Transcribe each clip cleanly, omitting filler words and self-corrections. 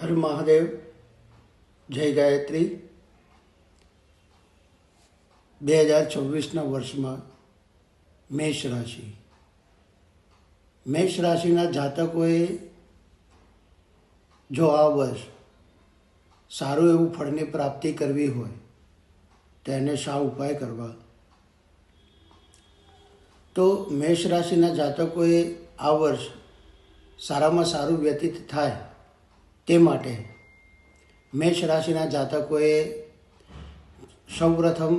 હર મહાદેવ, જય ગાયત્રી। 2024ના વર્ષમાં મેષ રાશિના જાતકોએ જો આ વર્ષ સારું એવું ફળની પ્રાપ્તિ કરવી હોય તો એને શા ઉપાય કરવા? તો મેષ રાશિના જાતકોએ આ વર્ષ સારામાં સારું વ્યતીત થાય તે માટે મેષ રાશિના જાતકોએ સૌપ્રથમ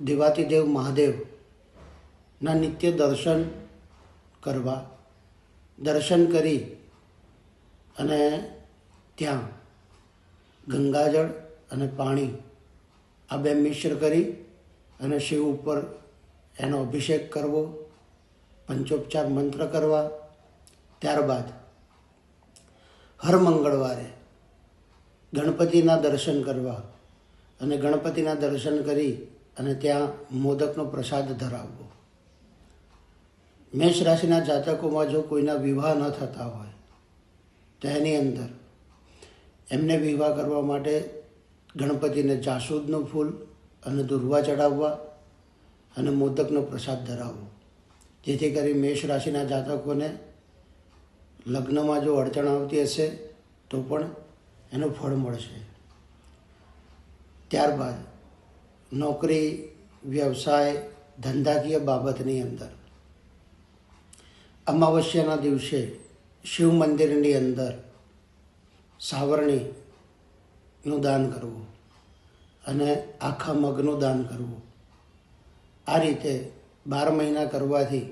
દેવાતિદેવ મહાદેવના નિત્ય દર્શન કરવા, દર્શન કરી અને ત્યાં ગંગાજળ અને પાણી આ બે મિશ્ર કરી અને શિવ ઉપર એનો અભિષેક કરવો, પંચોપચાર મંત્ર કરવા। ત્યારબાદ હર મંગળવારે ગણપતિના દર્શન કરવા અને ગણપતિના દર્શન કરી અને ત્યાં મોદકનો પ્રસાદ ધરાવવો। મેષ રાશિના જાતકોમાં જો કોઈના વિવાહ ન થતા હોય તો એની અંદર એમને વિવાહ કરવા માટે ગણપતિને જાસૂદનું ફૂલ અને દુર્વા ચડાવવા અને મોદકનો પ્રસાદ ધરાવવો, જેથી કરી મેષ રાશિના જાતકોને લગ્નમાં જો અડચણ આવતી હશે તો પણ એનું ફળ મળશે। ત્યારબાદ નોકરી, વ્યવસાય, ધંધાકીય બાબતની અંદર અમાવસ્યાના દિવસે શિવ મંદિરની અંદર સાવરણીનું દાન કરવું અને આખા મગનું દાન કરવું। આ રીતે 12 મહિના કરવાથી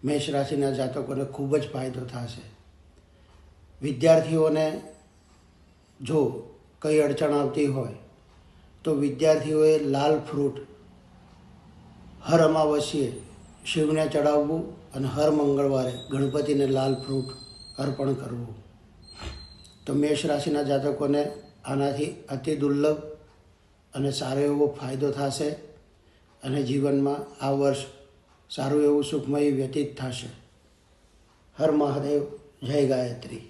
મેષ રાશિના જાતકોને ખૂબ જ ફાયદો થશે। વિદ્યાર્થીઓને જો કંઈ અડચણ આવતી હોય તો વિદ્યાર્થીઓએ લાલ ફ્રૂટ હર અમાવસ્યે શિવને ચડાવવું અને હર મંગળવારે ગણપતિને લાલ ફ્રૂટ અર્પણ કરવું। તો મેષ રાશિના જાતકોને આનાથી અતિ દુર્લભ અને સારો એવો ફાયદો થશે અને જીવનમાં આ વર્ષ સારું એવું સુખમય વ્યતીત થશે। હર મહાદેવ, જય ગાયત્રી।